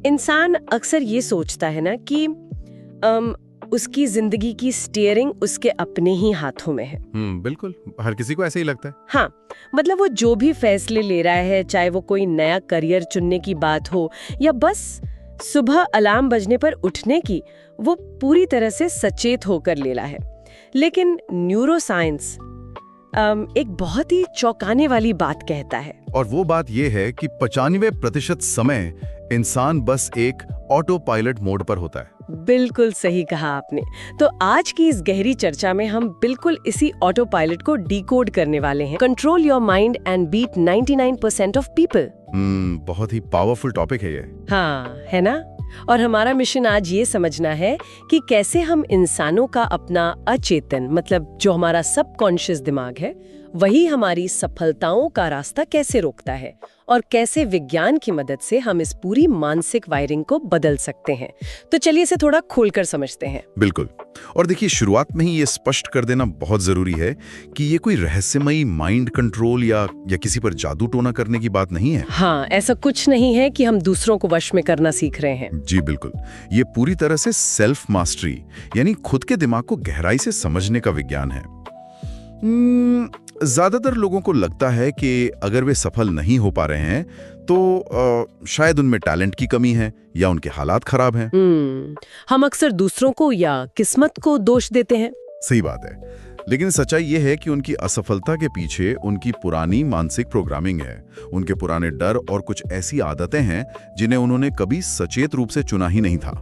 इंसान अक्सर ये सोचता है ना कि उसकी जिंदगी की स्टीयरिंग उसके अपने ही हाथों में है। बिल्कुल, हर किसी को ऐसे ही लगता है। हाँ, मतलब वो जो भी फैसले ले रहा है, चाहे वो कोई नया करियर चुनने की बात हो या बस सुबह अलार्म बजने पर उठने की, वो पूरी तरह से सचेत होकर ले रहा है। लेकिन न्यूरोसाइंस एक बहुत ही चौंकाने वाली बात कहता है, और वो बात ये है कि 95% समय इंसान बस एक ऑटो पायलट मोड पर होता है। बिल्कुल सही कहा आपने। तो आज की इस गहरी चर्चा में हम बिल्कुल इसी ऑटो पायलट को डिकोड करने वाले हैं। Control your mind and beat 99% of people. बहुत ही पावरफुल टॉपिक है ये। हाँ, है ना? और हमारा मिशन आज ये समझना है कि कैसे हम इंसानों का अपना अचेतन, मतलब जो हमारा सबकॉन्शियस दिमाग है, वही हमारी सफलताओं का रास्ता कैसे रोकता है और कैसे विज्ञान की मदद से हम इस पूरी मानसिक वायरिंग को बदल सकते हैं। तो चलिए इसे थोड़ा खोलकर समझते हैं। बिल्कुल। और देखिए, शुरुआत में ही ये स्पष्ट कर देना बहुत जरूरी है कि ये कोई रहस्यमयी माइंड कंट्रोल या किसी पर जादू टोना करने की बात नहीं है। हाँ, ऐसा कुछ नहीं है कि हम दूसरों को वश में करना सीख रहे हैं। जी बिल्कुल, ये पूरी तरह से सेल्फ मास्टरी, यानी खुद के दिमाग को गहराई से समझने का विज्ञान है। ज्यादातर लोगों को लगता है कि अगर वे सफल नहीं हो पा रहे हैं तो शायद उनमें टैलेंट की कमी है या उनके हालात खराब हैं। हम अक्सर दूसरों को या किस्मत को दोष देते हैं। सही बात है, लेकिन सच्चाई ये है कि उनकी असफलता के पीछे उनकी पुरानी मानसिक प्रोग्रामिंग है, उनके पुराने डर और कुछ ऐसी आदतें हैं जिन्हें उन्होंने कभी सचेत रूप से चुना ही नहीं था।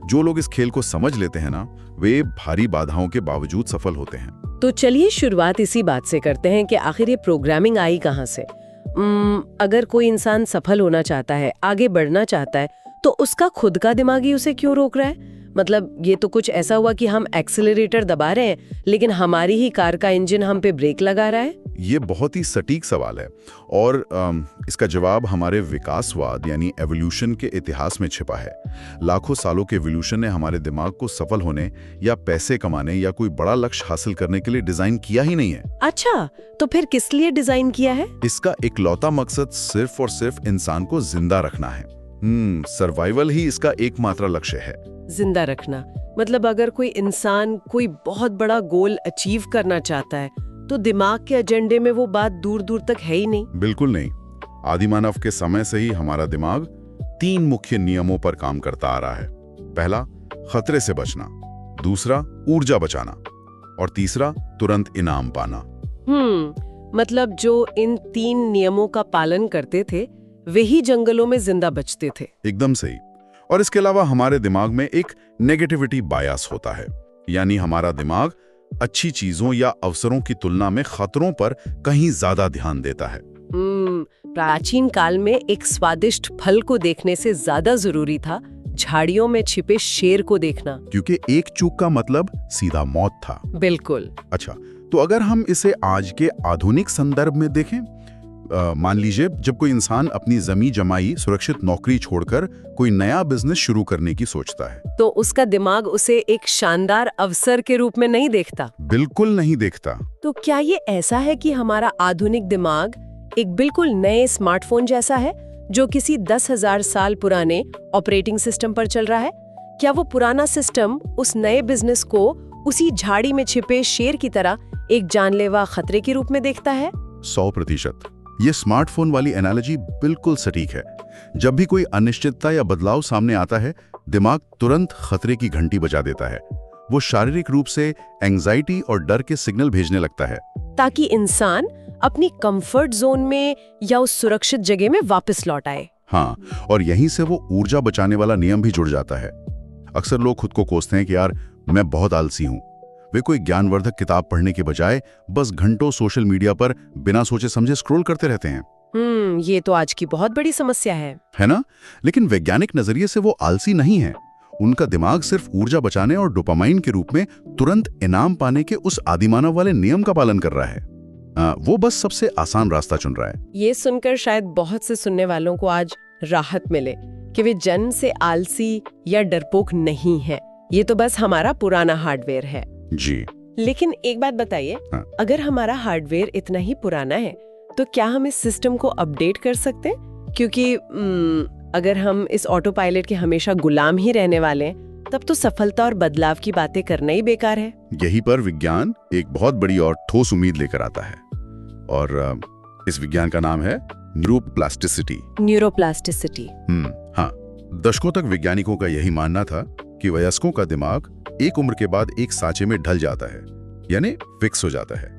जो लोग इस खेल को समझ लेते हैं ना, वे भारी बाधाओं के बावजूद सफल होते हैं। तो चलिए शुरुआत इसी बात से करते हैं कि आखिर ये प्रोग्रामिंग आई कहाँ से। अगर कोई इंसान सफल होना चाहता है, आगे बढ़ना चाहता है, तो उसका खुद का दिमाग ही उसे क्यों रोक रहा है? मतलब ये तो कुछ ऐसा हुआ कि हम एक्सीलरेटर दबा रहे हैं, लेकिन हमारी ही कार का इंजन हम पे ब्रेक लगा रहा है। ये बहुत ही सटीक सवाल है और इसका जवाब हमारे विकासवाद यानी एवोल्यूशन के इतिहास में छिपा है। लाखों सालों के एवोल्यूशन ने हमारे दिमाग को सफल होने या पैसे कमाने या कोई बड़ा लक्ष्य हासिल करने के लिए डिजाइन किया ही नहीं है। अच्छा, तो फिर किस लिए डिजाइन किया है? इसका इकलौता मकसद सिर्फ और सिर्फ इंसान को जिंदा रखना है। सर्वाइवल ही इसका एकमात्र लक्ष्य है। जिंदा रखना मतलब अगर कोई इंसान कोई बहुत बड़ा गोल अचीव करना चाहता है तो दिमाग के एजेंडे में वो बात दूर दूर तक है ही नहीं। बिल्कुल नहीं। आदिमानव के समय से ही हमारा दिमाग 3 मुख्य नियमों पर काम करता आ रहा है। पहला, खतरे से बचना। दूसरा, ऊर्जा बचाना। और तीसरा, तुरंत इनाम पाना। मतलब जो इन 3 नियमों का पालन करते थे वे ही जंगलों में जिंदा बचते थे। एकदम सही। और इसके अलावा हमारे दिमाग में एक नेगेटिविटी बायस होता है, यानी हमारा दिमाग अच्छी चीजों या अवसरों की तुलना में खतरों पर कहीं ज्यादा ध्यान देता है। प्राचीन काल में एक स्वादिष्ट फल को देखने से ज्यादा जरूरी था झाड़ियों में छिपे शेर को देखना, क्योंकि एक चूक का मतलब सीधा मौत था। बिल्कुल। अच्छा, तो अगर हम इसे आज के आधुनिक संदर्भ में देखें, मान लीजिए जब कोई इंसान अपनी जमी जमाई सुरक्षित नौकरी छोड़कर कोई नया बिजनेस शुरू करने की सोचता है, तो उसका दिमाग उसे एक शानदार अवसर के रूप में नहीं देखता। बिल्कुल नहीं देखता। तो क्या ये ऐसा है कि हमारा आधुनिक दिमाग एक बिल्कुल नए स्मार्टफोन जैसा है जो किसी 10,000 साल पुराने ऑपरेटिंग सिस्टम पर चल रहा है? क्या वो पुराना सिस्टम उस नए बिजनेस को उसी झाड़ी में छिपे शेर की तरह एक जानलेवा खतरे के रूप में देखता है? 100%। ये स्मार्टफोन वाली एनालॉजी बिल्कुल सटीक है। जब भी कोई अनिश्चितता या बदलाव सामने आता है, दिमाग तुरंत खतरे की घंटी बजा देता है। वो शारीरिक रूप से एंजाइटी और डर के सिग्नल भेजने लगता है, ताकि इंसान अपनी कंफर्ट जोन में या उस सुरक्षित जगह में वापस लौट आए। हाँ, और यहीं से वो ऊर्जा बचाने वाला नियम भी जुड़ जाता है। अक्सर लोग खुद को कोसते हैं कि यार मैं बहुत आलसी हूँ। वे कोई ज्ञानवर्धक किताब पढ़ने के बजाय बस घंटों सोशल मीडिया पर बिना सोचे समझे स्क्रॉल करते रहते हैं। ये तो आज की बहुत बड़ी समस्या है ना? लेकिन वैज्ञानिक नजरिए से वो आलसी नहीं है। उनका दिमाग सिर्फ ऊर्जा बचाने और डोपामाइन के रूप में तुरंत इनाम पाने के उस आदिमानव वाले नियम का पालन कर रहा है। वो बस सबसे आसान रास्ता चुन रहा है। ये सुनकर शायद बहुत से सुनने वालों को आज राहत मिले कि वे जन्म से आलसी या डरपोक नहीं है। ये तो बस हमारा पुराना हार्डवेयर है। जी। लेकिन एक बात बताइए, अगर हमारा हार्डवेयर इतना ही पुराना है तो क्या हम इस सिस्टम को अपडेट कर सकते हैं? क्योंकि अगर हम इस ऑटो पायलट के हमेशा गुलाम ही रहने वाले हैं, तब तो सफलता और बदलाव की बातें करना ही बेकार है। यहीं पर विज्ञान एक बहुत बड़ी और ठोस उम्मीद लेकर आता है, और इस विज्ञान का नाम है न्यूरोप्लास्टिसिटी। न्यूरोप्लास्टिसिटी। हाँ, दशकों तक वैज्ञानिकों का यही मानना था कि वयस्कों का दिमाग एक उम्र के बाद एक सांचे में ढल जाता है, यानी फिक्स हो जाता है।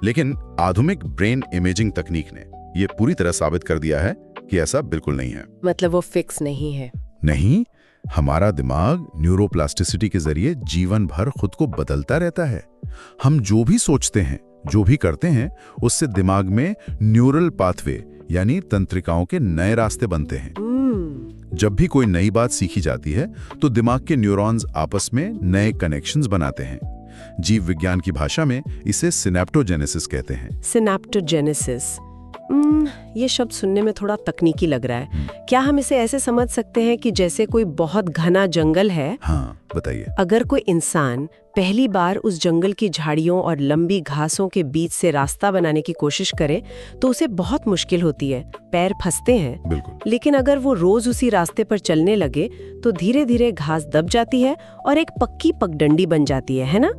लेकिन आधुनिक ब्रेन इमेजिंग तकनीक ने यह पूरी तरह साबित कर दिया है कि ऐसा बिल्कुल नहीं है। मतलब वो फिक्स नहीं है? नहीं, हमारा दिमाग न्यूरोप्लास्टिसिटी के जरिए जीवन भर खुद को बदलता रहता है। हम जो भी सोचते हैं, जो भी करते हैं, उससे दिमाग में न्यूरल पाथवे यानी तंत्रिकाओं के नए रास्ते बनते हैं। जब भी कोई नई बात सीखी जाती है तो दिमाग के न्यूरॉन्स आपस में नए कनेक्शंस बनाते हैं। जीव विज्ञान की भाषा में इसे सिनेप्टोजेनेसिस कहते हैं। सिनेप्टोजेनेसिस, ये शब्द सुनने में थोड़ा तकनीकी लग रहा है। क्या हम इसे ऐसे समझ सकते हैं कि जैसे कोई बहुत घना जंगल है? हाँ, बताइए। अगर कोई इंसान पहली बार उस जंगल की झाड़ियों और लंबी घासों के बीच से रास्ता बनाने की कोशिश करे तो उसे बहुत मुश्किल होती है, पैर फंसते हैं। बिल्कुल। लेकिन अगर वो रोज उसी रास्ते पर चलने लगे तो धीरे धीरे घास दब जाती है और एक पक्की पगडंडी बन जाती है ना?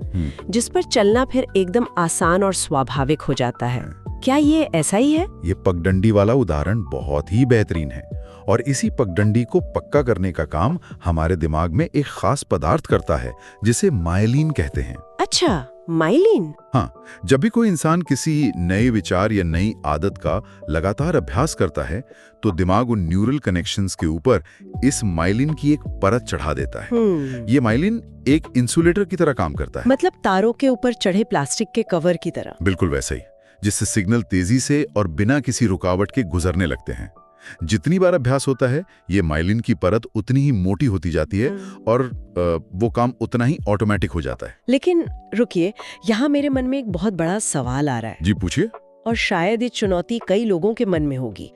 जिस पर चलना फिर एकदम आसान और स्वाभाविक हो जाता है। क्या ये ऐसा ही है? ये पगडंडी वाला उदाहरण बहुत ही बेहतरीन है, और इसी पगडंडी को पक्का करने का काम हमारे दिमाग में एक खास पदार्थ करता है जिसे माइलिन कहते हैं। अच्छा, माइलिन? हाँ, जब भी कोई इंसान किसी नए विचार या नई आदत का लगातार अभ्यास करता है तो दिमाग उन न्यूरल कनेक्शंस के ऊपर इस माइलिन की एक परत चढ़ा देता है। ये माइलिन एक इंसुलेटर की तरह काम करता है। मतलब तारों के ऊपर चढ़े प्लास्टिक के कवर की तरह? बिल्कुल वैसा ही, जिससे सिग्नल तेजी से और बिना किसी रुकावट के गुजरने लगते हैं। जितनी बार अभ्यास होता है ये माइलिन की परत उतनी ही मोटी होती जाती है और वो काम उतना ही ऑटोमेटिक हो जाता है। लेकिन रुकिए, यहाँ मेरे मन में एक बहुत बड़ा सवाल आ रहा है। जी पूछिए। और शायद ये चुनौती कई लोगों के मन में होगी।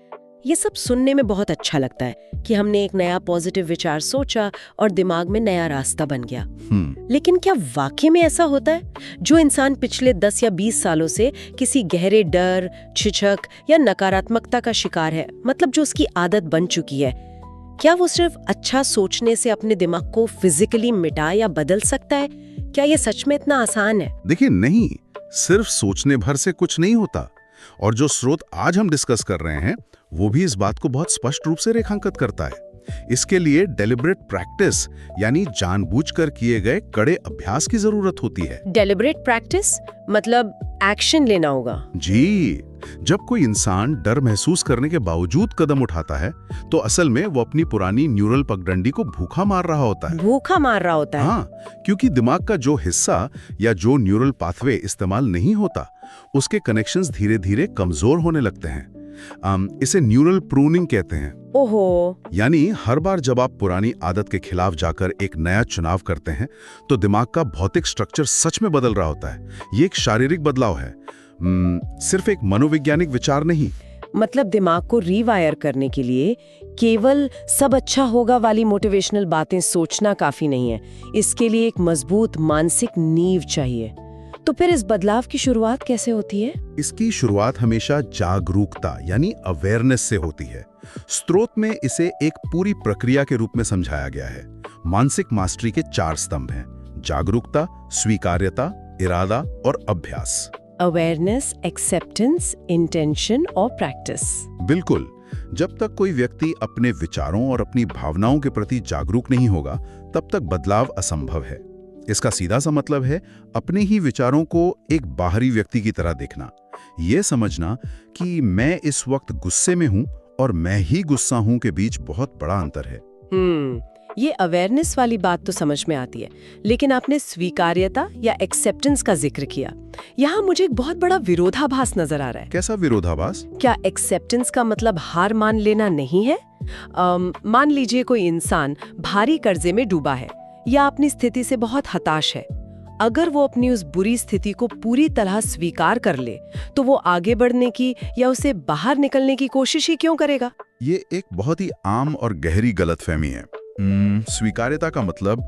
ये सब सुनने में बहुत अच्छा लगता है कि हमने एक नया पॉजिटिव विचार सोचा और दिमाग में नया रास्ता बन गया। लेकिन क्या वाकई में ऐसा होता है? जो इंसान पिछले 10 या 20 सालों से किसी गहरे डर, झिझक या नकारात्मकता का शिकार है, मतलब जो उसकी आदत बन चुकी है, क्या वो सिर्फ अच्छा सोचने से अपने दिमाग को फिजिकली मिटा या बदल सकता है? क्या ये सच में इतना आसान है? देखिए, नहीं, सिर्फ सोचने भर से कुछ नहीं होता। और जो स्रोत आज हम डिस्कस कर रहे हैं वो भी इस बात को बहुत स्पष्ट रूप से रेखांकित करता है। इसके लिए डेलिब्रेट प्रैक्टिस यानी जानबूझकर किए गए कड़े अभ्यास की जरूरत होती है। डेलिब्रेट प्रैक्टिस मतलब एक्शन लेना होगा? जी, जब कोई इंसान डर महसूस करने के बावजूद कदम उठाता है तो असल में वो अपनी पुरानी न्यूरल पगडंडी को भूखा मार रहा होता है। भूखा मार रहा होता है? हाँ, क्योंकि दिमाग का जो हिस्सा या जो न्यूरल पाथवे इस्तेमाल नहीं होता उसके कनेक्शंस धीरे धीरे कमजोर होने लगते हैं। इसे न्यूरल प्रूनिंग कहते हैं। ओहो। यानी हर बार जब आप पुरानी आदत के खिलाफ जाकर एक नया चुनाव करते हैं तो दिमाग का भौतिक स्ट्रक्चर सच में बदल रहा होता है। ये एक शारीरिक बदलाव है, सिर्फ एक मनोवैज्ञानिक विचार नहीं। मतलब दिमाग को रीवायर करने के लिए केवल सब अच्छा होगा वाली मोटिवेशनल बातें सोचना काफी नहीं है, इसके लिए एक मजबूत मानसिक नींव चाहिए। तो फिर इस बदलाव की शुरुआत कैसे होती है? इसकी शुरुआत हमेशा जागरूकता यानी अवेयरनेस से होती है। स्रोत में इसे एक पूरी प्रक्रिया के रूप में समझाया गया है। मानसिक मास्टरी के 4 स्तंभ हैं: जागरूकता, स्वीकार्यता, इरादा और अभ्यास। अवेयरनेस, एक्सेप्टेंस, इंटेंशन और प्रैक्टिस। बिल्कुल। जब तक कोई व्यक्ति अपने विचारों और अपनी भावनाओं के प्रति जागरूक नहीं होगा तब तक बदलाव असंभव है। इसका सीधा सा मतलब है अपने ही विचारों को एक बाहरी व्यक्ति की तरह देखना। ये समझना कि मैं इस वक्त गुस्से में हूं और मैं ही गुस्सा हूं के बीच बहुत बड़ा अंतर है। ये अवेयरनेस वाली बात तो समझ में आती है, लेकिन आपने स्वीकार्यता या एक्सेप्टेंस का जिक्र किया। यहाँ मुझे एक बहुत बड़ा विरोधाभास नजर आ रहा है। कैसा विरोधाभास? क्या एक्सेप्टेंस का मतलब हार मान लेना नहीं है? मान लीजिए कोई इंसान भारी कर्जे में डूबा है या अपनी स्थिति से बहुत हताश है। अगर वो अपनी उस बुरी स्थिति को पूरी तरह स्वीकार कर ले तो वो आगे बढ़ने की या उसे बाहर निकलने की कोशिश ही क्यों करेगा? ये एक बहुत ही आम और गहरी गलतफहमी है। स्वीकार्यता का मतलब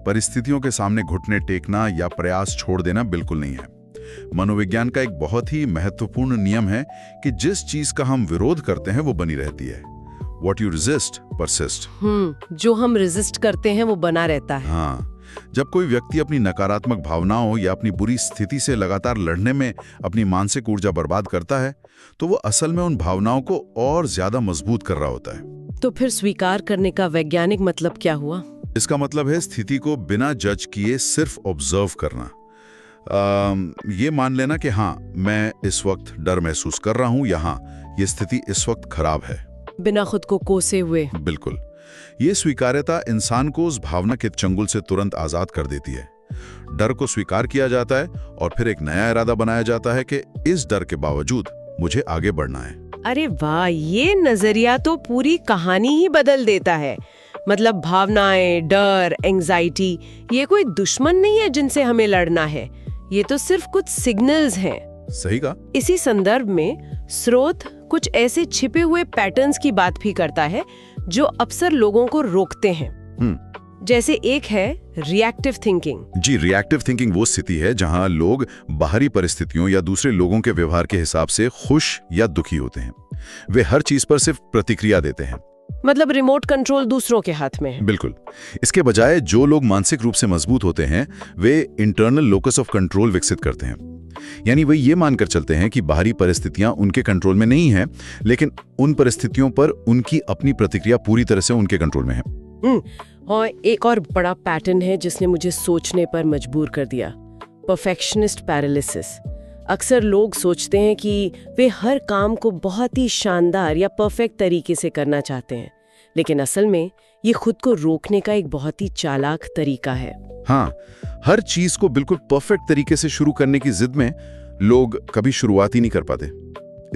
परिस्थितियों के सामने घुटने टेकना या प्रयास छोड़ देना बिल्कुल नहीं है। मनोविज्ञान का एक बहुत ही महत्वपूर्ण नियम है कि जिस चीज का हम विरोध करते हैं वो बनी रहती है। What you resist persists. जो हम रेजिस्ट करते हैं वो बना रहता है। हाँ, जब कोई व्यक्ति अपनी नकारात्मक भावनाओं या अपनी बुरी स्थिति से लगातार लड़ने में अपनी मानसिक ऊर्जा बर्बाद करता है, तो वो असल में उन भावनाओं को और ज्यादा मजबूत कर रहा होता है। तो फिर स्वीकार करने का वैज्ञानिक मतलब क्या हुआ? इसका मतलब है स्थिति को बिना जज किए सिर्फ ऑब्जर्व करना। ये मान लेना कि हाँ, मैं इस वक्त डर महसूस कर रहा हूं, या हाँ, ये स्थिति इस वक्त खराब है, बिना खुद को कोसे हुए। बिल्कुल। ये स्वीकार्यता इंसान को उस भावना के चंगुल से तुरंत आजाद कर देती है। डर को स्वीकार किया जाता है और फिर एक नया इरादा बनाया जाता है कि इस डर के बावजूद मुझे आगे बढ़ना है। अरे वाह, ये नजरिया तो पूरी कहानी ही बदल देता है। मतलब भावनाएं, डर, एंजाइटी, ये कोई दुश्मन नहीं है जिनसे हमें लड़ना है, ये तो सिर्फ कुछ सिग्नल्स हैं। सही कहा। इसी संदर्भ में स्रोत कुछ ऐसे छिपे हुए पैटर्न्स की बात भी करता है जो अक्सर लोगों को रोकते हैं। जैसे एक है रिएक्टिव थिंकिंग। जी, रिएक्टिव थिंकिंग वो स्थिति है जहां लोग बाहरी परिस्थितियों या दूसरे लोगों के व्यवहार के हिसाब से खुश या दुखी होते हैं। वे हर चीज पर सिर्फ प्रतिक्रिया देते हैं। मतलब रिमोट कंट्रोल दूसरों के हाथ में है। बिल्कुल। इसके बजाय जो लोग मानसिक रूप से मजबूत होते हैं, वे इंटरनल लोकस ऑफ कंट्रोल विकसित करते हैं। यानी वे ये मानकर चलते हैं कि बाहरी परिस्थितियां उनके कंट्रोल में नहीं हैं, लेकिन उन परिस्थितियों पर उनकी अपनी प्रतिक्रिया पूरी तरह से उनके कंट्रोल में है। और एक और बड़ा पैटर्न है जिसने मुझे सोचने पर मजबूर कर दिया, परफेक्शनिस्ट पैरालिसिस। अक्सर लोग सोचते हैं कि वे हर काम को बहुत ही शानदार या परफेक्ट तरीके से करना चाहते हैं, लेकिन असल में ये खुद को रोकने का एक बहुत ही चालाक तरीका है। हाँ, हर चीज को बिल्कुल परफेक्ट तरीके से शुरू करने की जिद में लोग कभी शुरुआत ही नहीं कर पाते।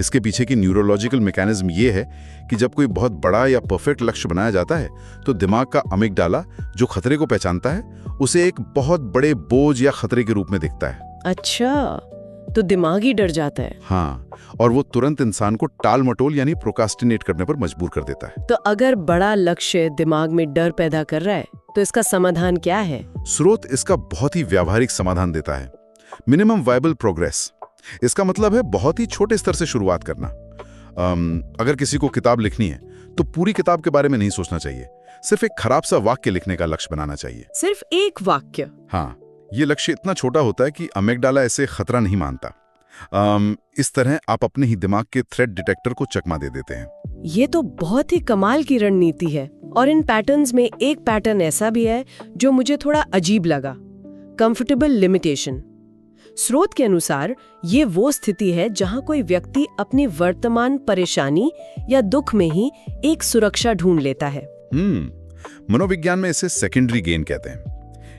इसके पीछे की न्यूरोलॉजिकल मैकेनिज्म ये है कि जब कोई बहुत बड़ा या परफेक्ट लक्ष्य बनाया जाता है, तो दिमाग का अमिगडाला, जो खतरे को पहचानता है, उसे एक बहुत बड़े बोझ या खतरे के रूप में दिखता है। अच्छा, तो दिमाग ही डर जाता है। हाँ, और वो तुरंत इंसान को टाल मटोल यानी प्रोक्रास्टिनेट करने पर मजबूर कर देता है। तो अगर बड़ा लक्ष्य दिमाग में डर पैदा कर रहा है, तो इसका समाधान क्या है? स्रोत इसका बहुत ही व्यावहारिक समाधान देता है, मिनिमम वायबल प्रोग्रेस। इसका मतलब है बहुत ही छोटे स्तर से शुरुआत करना। अगर किसी को किताब लिखनी है, तो पूरी किताब के बारे में नहीं सोचना चाहिए, सिर्फ एक खराब सा वाक्य लिखने का लक्ष्य बनाना चाहिए। सिर्फ एक वाक्य? हाँ, ये लक्ष्य इतना छोटा होता है कि अमिगडाला इसे खतरा नहीं मानता। इस तरह आप अपने ही दिमाग के थ्रेट डिटेक्टर को चकमा दे देते हैं। ये तो बहुत ही कमाल की रणनीति है। और इन पैटर्न्स में एक पैटर्न ऐसा भी है जो मुझे थोड़ा अजीब लगा, कंफर्टेबल लिमिटेशन। स्रोत के अनुसार ये वो स्थिति है जहां कोई व्यक्ति अपनी वर्तमान परेशानी या दुख में ही एक सुरक्षा ढूंढ लेता है। मनोविज्ञान में इसे सेकेंडरी गेन कहते हैं।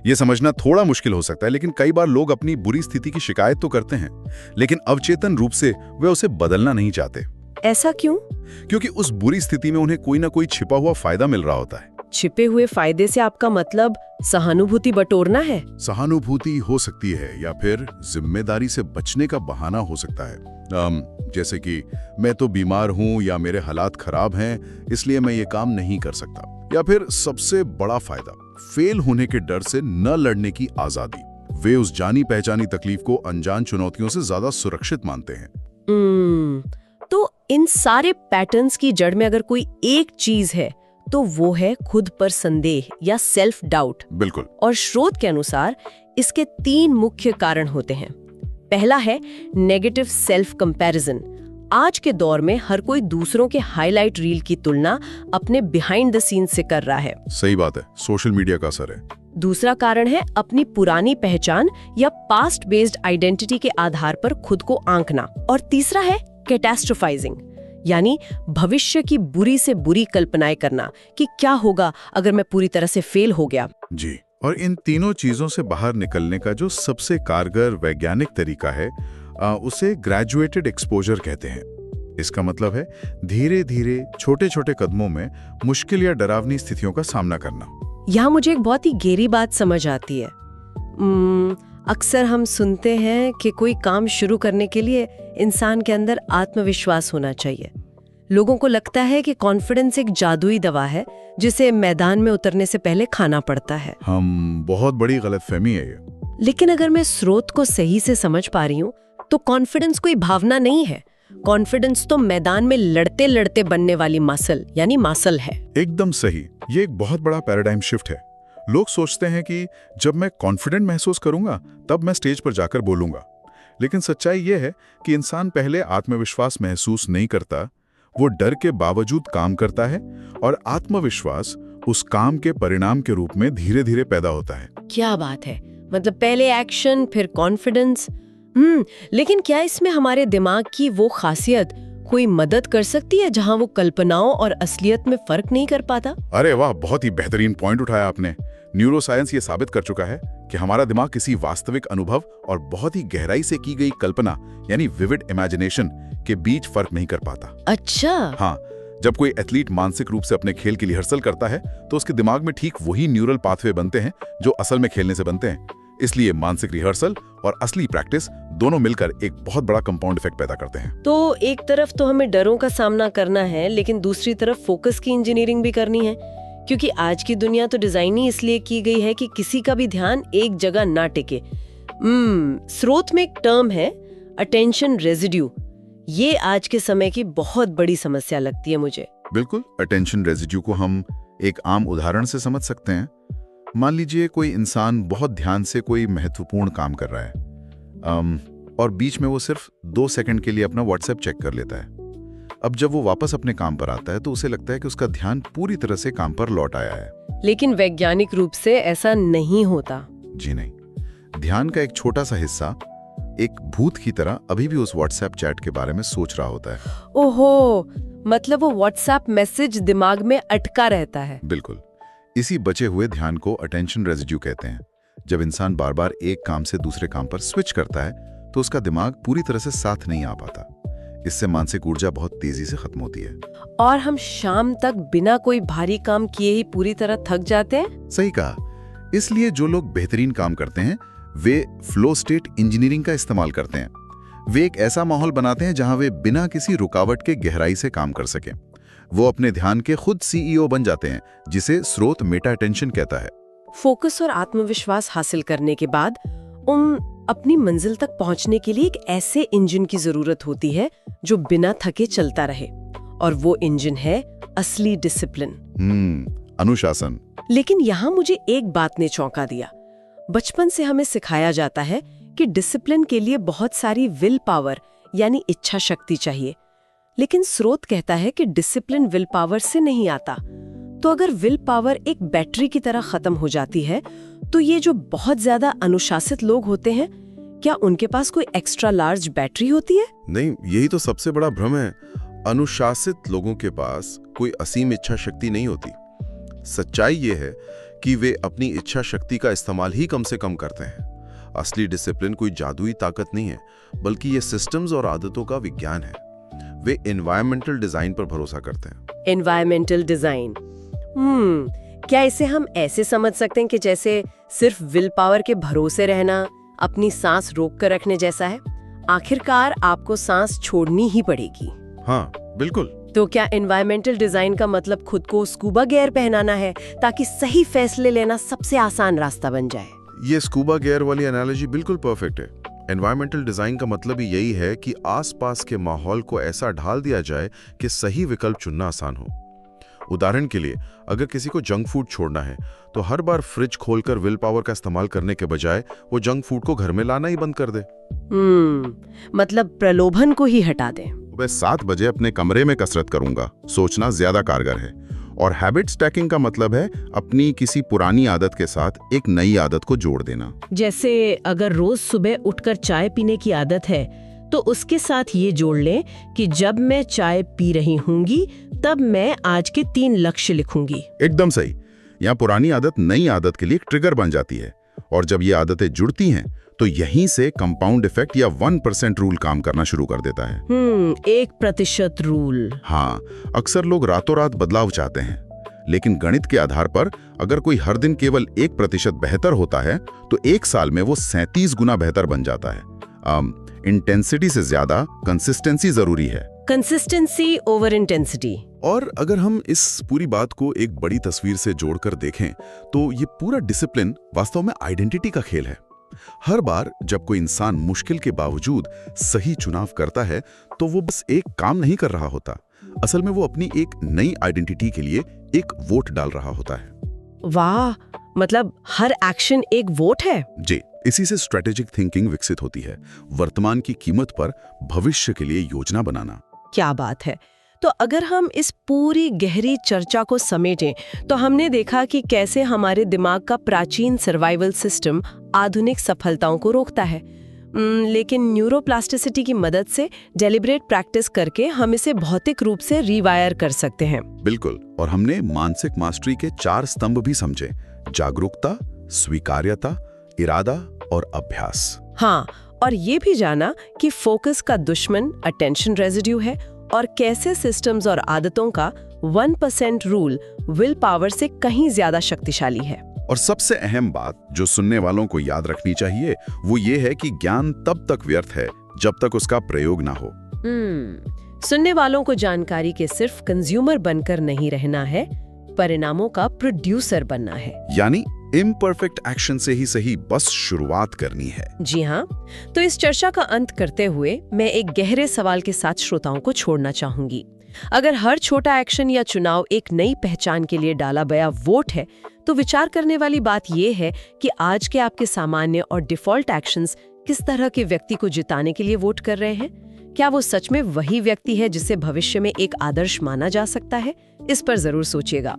ये समझना थोड़ा मुश्किल हो सकता है, लेकिन कई बार लोग अपनी बुरी स्थिति की शिकायत तो करते हैं, लेकिन अवचेतन रूप से वे उसे बदलना नहीं चाहते। ऐसा क्यों? क्योंकि उस बुरी स्थिति में उन्हें कोई ना कोई छिपा हुआ फायदा मिल रहा होता है। छिपे हुए फायदे से आपका मतलब सहानुभूति बटोरना है? सहानुभूति हो सकती है, या फिर जिम्मेदारी से बचने का बहाना हो सकता है। जैसे कि मैं तो बीमार हूं, या मेरे हालात खराब हैं, इसलिए मैं ये काम नहीं कर सकता। या फिर सबसे बड़ा फायदा, फेल होने के डर से न लड़ने की आजादी। वे उस जानी पहचानी तकलीफ को अनजान चुनौतियों से ज्यादा सुरक्षित मानते हैं। तो इन सारे पैटर्न्स की जड़ में अगर कोई एक चीज है, तो वो है खुद पर संदेह या सेल्फ डाउट। बिल्कुल। और स्रोत के अनुसार इसके 3 मुख्य कारण होते हैं। पहला है नेगेटिव सेल्फ कंपैरिजन। आज के दौर में हर कोई दूसरों के हाईलाइट रील की तुलना अपने बिहाइंड द सीन से कर रहा है। सही बात है, सोशल मीडिया का असर है। दूसरा कारण है अपनी पुरानी पहचान या पास्ट बेस्ड आइडेंटिटी के आधार पर खुद को आंकना। और तीसरा है कैटास्ट्रोफाइजिंग, यानी भविष्य की बुरी से बुरी कल्पनाएं करना कि क्या होगा अगर मैं पूरी तरह से फेल हो गया। जी, और इन तीनों चीजों से बाहर निकलने का जो सबसे कारगर वैज्ञानिक तरीका है, उसे ग्रेजुएटेड एक्सपोजर कहते हैं। इसका मतलब है धीरे धीरे छोटे छोटे कदमों में मुश्किल या डरावनी स्थितियों का सामना करना। यहाँ मुझे एक बहुत ही गहरी बात समझ आती है। अक्सर हम सुनते हैं कि कोई काम शुरू करने के लिए इंसान के अंदर आत्मविश्वास होना चाहिए। लोगों को लगता है कि कॉन्फिडेंस एक जादुई दवा है जिसे मैदान में उतरने से पहले खाना पड़ता है। बहुत बड़ी गलतफहमी है ये। लेकिन अगर मैं स्रोत को सही से समझ पा रही हूँ, तो कॉन्फिडेंस कोई भावना नहीं है, कॉन्फिडेंस तो मैदान में लड़ते लड़ते बनने वाली मसल यानी मासल है। एकदम सही। ये एक बहुत बड़ा पैराडाइम शिफ्ट है। लोग सोचते हैं कि जब मैं कॉन्फिडेंट महसूस करूंगा तब मैं स्टेज पर जाकर बोलूंगा, लेकिन सच्चाई ये है कि इंसान पहले आत्मविश्वास महसूस नहीं करता, वो डर के बावजूद काम करता है और आत्मविश्वास उस काम के परिणाम के रूप में धीरे धीरे पैदा होता है। क्या बात है, मतलब पहले एक्शन फिर कॉन्फिडेंस। लेकिन क्या इसमें हमारे दिमाग की वो खासियत कोई मदद कर सकती है जहां वो कल्पनाओं और असलियत में फर्क नहीं कर पाता? अरे वाह, बहुत ही बेहतरीन पॉइंट उठाया आपने। न्यूरोसाइंस ये साबित कर चुका है कि हमारा दिमाग किसी वास्तविक अनुभव और बहुत ही गहराई से की गई कल्पना यानी विविड इमेजिनेशन के बीच फर्क नहीं कर पाता। अच्छा। हाँ, जब कोई एथलीट मानसिक रूप से अपने खेल की रिहर्सल करता है तो उसके दिमाग में ठीक वही न्यूरल पाथवे बनते हैं जो असल में खेलने से बनते हैं। इसलिए मानसिक रिहर्सल और असली प्रैक्टिस दोनों मिलकर एक बहुत बड़ा कंपाउंड इफेक्ट पैदा करते हैं। तो एक तरफ तो हमें डरों का सामना करना है, लेकिन दूसरी तरफ फोकस की इंजीनियरिंग भी करनी है, क्योंकि आज की दुनिया तो डिजाइन ही इसलिए की गई है कि किसी का भी ध्यान एक जगह ना टिके। स्रोत में एक टर्म है अटेंशन रेजिड्यू। ये आज के समय की बहुत बड़ी समस्या लगती है मुझे। बिल्कुल, अटेंशन रेजिड्यू को हम एक आम उदाहरण से समझ सकते हैं। मान लीजिए कोई इंसान बहुत ध्यान से कोई महत्वपूर्ण काम कर रहा है और बीच में वो सिर्फ 2 सेकंड के लिए अपना व्हाट्सएप चेक कर लेता है। अब जब वो वापस अपने काम पर आता है तो उसे लगता है कि उसका ध्यान पूरी तरह से काम पर लौट आया है। लेकिन वैज्ञानिक रूप से ऐसा नहीं होता। जी नहीं, ध्यान का एक छोटा सा हिस्सा एक भूत की तरह अभी भी उस व्हाट्सएप चैट के बारे में सोच रहा होता है। ओहो, मतलब वो व्हाट्सएप मैसेज दिमाग में अटका रहता है। बिल्कुल, इसी बचे हुए ध्यान को अटेंशन रेजिड्यू कहते हैं। जब इंसान बार बार एक काम से दूसरे काम पर स्विच करता है तो उसका दिमाग पूरी तरह से साथ नहीं आ पाता। इससे मानसिक ऊर्जा बहुत तेजी से खत्म होती है और हम शाम तक बिना कोई भारी काम किए ही पूरी तरह थक जाते हैं। सही कहा। इसलिए जो लोग बेहतरीन काम करते हैं वे फ्लो स्टेट इंजीनियरिंग का इस्तेमाल करते हैं। वे एक ऐसा माहौल बनाते हैं जहां वे बिना किसी रुकावट के गहराई से काम कर सकें। वो अपने ध्यान के खुद सीईओ बन जाते हैं, जिसे स्रोत मेटा अटेंशन कहता है। फोकस और आत्मविश्वास हासिल करने के बाद अपनी मंजिल तक पहुंचने के लिए एक ऐसे इंजन की जरूरत होती है जो बिना थके चलता रहे, और वो इंजन है असली डिसिप्लिन, अनुशासन। लेकिन यहाँ मुझे एक बात ने चौंका दिया। बचपन से हमें सिखाया जाता है कि डिसिप्लिन के लिए बहुत सारी विल पावर यानी इच्छा शक्ति चाहिए, लेकिन स्रोत कहता है कि डिसिप्लिन विल पावर से नहीं आता। तो अगर विल पावर एक बैटरी की तरह खत्म हो जाती है तो ये जो बहुत ज्यादा अनुशासित लोग होते हैं, क्या उनके पास कोई एक्स्ट्रा लार्ज बैटरी होती है? नहीं, यही तो सबसे बड़ा भ्रम है। अनुशासित लोगों के पास कोई असीम इच्छा शक्ति नहीं होती। सच्चाई ये है कि वे अपनी इच्छा शक्ति का इस्तेमाल ही कम से कम करते हैं। असली डिसिप्लिन कोई जादुई ताकत नहीं है, बल्कि ये सिस्टम्स और आदतों का विज्ञान है। वे एनवायरमेंटल डिजाइन पर भरोसा करते हैं। एनवायरमेंटल डिजाइन, क्या इसे हम ऐसे समझ सकते हैं कि जैसे सिर्फ विल पावर के भरोसे रहना अपनी सांस रोक कर रखने जैसा है? आखिरकार आपको सांस छोड़नी ही पड़ेगी। हाँ, बिल्कुल। तो क्या एनवायरमेंटल डिजाइन का मतलब खुद को स्कूबा गियर पहनाना है ताकि सही फैसले लेना सबसे आसान रास्ता बन जाए? ये स्कूबा गियर वाली एनालॉजी बिल्कुल परफेक्ट है। एनवायरमेंटल डिजाइन का मतलब ही यही है कि आसपास के माहौल को ऐसा ढाल दिया जाए कि सही विकल्प चुनना आसान हो। उदाहरण के लिए, अगर किसी को जंक फूड छोड़ना है तो हर बार फ्रिज खोलकर विल पावर का इस्तेमाल करने के बजाय वो जंक फूड को घर में लाना ही बंद कर दे। मतलब प्रलोभन को ही हटा दें। सुबह 7 बजे अपने कमरे में कसरत करूंगा, सोचना ज्यादा कारगर है। और हैबिट स्टैकिंग का मतलब है अपनी किसी पुरानी आदत के साथ एक नई आदत को जोड़ देना। जैसे अगर रोज सुबह उठकर चाय पीने की आदत है तो उसके साथ ये जोड़ लें कि जब मैं चाय पी रही होंगी तब मैं आज के 3 लक्ष्य लिखूंगी। एकदम सही। यहाँ पुरानी आदत नई आदत के लिए एक ट्रिगर बन जाती है, और जब ये आदतें जुड़ती हैं तो यहीं से कंपाउंड इफेक्ट या 1% रूल काम करना शुरू कर देता है। 1% रूल। हाँ, अक्सर लोग रातों रात बदलाव चाहते हैं, लेकिन गणित के आधार पर अगर कोई हर दिन केवल 1% बेहतर होता है तो 1 साल में वो 37 गुना बेहतर बन जाता है। इंटेंसिटी से ज्यादा कंसिस्टेंसी जरूरी है। Consistency over intensity. और अगर हम इस पूरी बात को एक बड़ी तस्वीर से जोड़कर देखें तो ये पूरा डिसिप्लिन वास्तव में आइडेंटिटी का खेल है। हर बार जब कोई इंसान मुश्किल के बावजूद सही चुनाव करता है तो वो बस एक काम नहीं कर रहा होता। असल में वो अपनी एक नई आइडेंटिटी के लिए एक वोट डाल रहा होता है। वाह, मतलब हर एक्शन एक वोट है। जी, इसी से स्ट्रेटेजिक थिंकिंग विकसित होती है, वर्तमान की कीमत पर भविष्य के लिए योजना बनाना। क्या बात है। तो अगर हम इस पूरी गहरी चर्चा को समेटें तो हमने देखा कि कैसे हमारे दिमाग का प्राचीन सर्वाइवल सिस्टम आधुनिक सफलताओं को रोकता है, लेकिन न्यूरोप्लास्टिसिटी की मदद से डेलिब्रेट प्रैक्टिस करके हम इसे भौतिक रूप से रीवायर कर सकते हैं। बिल्कुल, और हमने मानसिक मास्टरी के 4 स्तंभ भी समझे: जागरूकता, स्वीकार्यता, इरादा और अभ्यास। हाँ, और ये भी जाना कि फोकस का दुश्मन अटेंशन रेजिड्यू है और कैसे सिस्टम्स और आदतों का 1% रूल विल पावर से कहीं ज्यादा शक्तिशाली है। और सबसे अहम बात जो सुनने वालों को याद रखनी चाहिए वो ये है कि ज्ञान तब तक व्यर्थ है जब तक उसका प्रयोग ना हो। सुनने वालों को जानकारी के सिर्फ कंज्यूमर बनकर नहीं रहना है, परिणामों का प्रोड्यूसर बनना है। यानी इम्परफेक्ट एक्शन से ही सही, बस शुरुआत करनी है। जी हाँ, तो इस चर्चा का अंत करते हुए मैं एक गहरे सवाल के साथ श्रोताओं को छोड़ना चाहूंगी। अगर हर छोटा एक्शन या चुनाव एक नई पहचान के लिए डाला गया वोट है, तो विचार करने वाली बात यह है कि आज के आपके सामान्य और डिफॉल्ट एक्शंस किस तरह के व्यक्ति को जिताने के लिए वोट कर रहे हैं? क्या वो सच में वही व्यक्ति है जिसे भविष्य में एक आदर्श माना जा सकता है? इस पर जरूर सोचिएगा।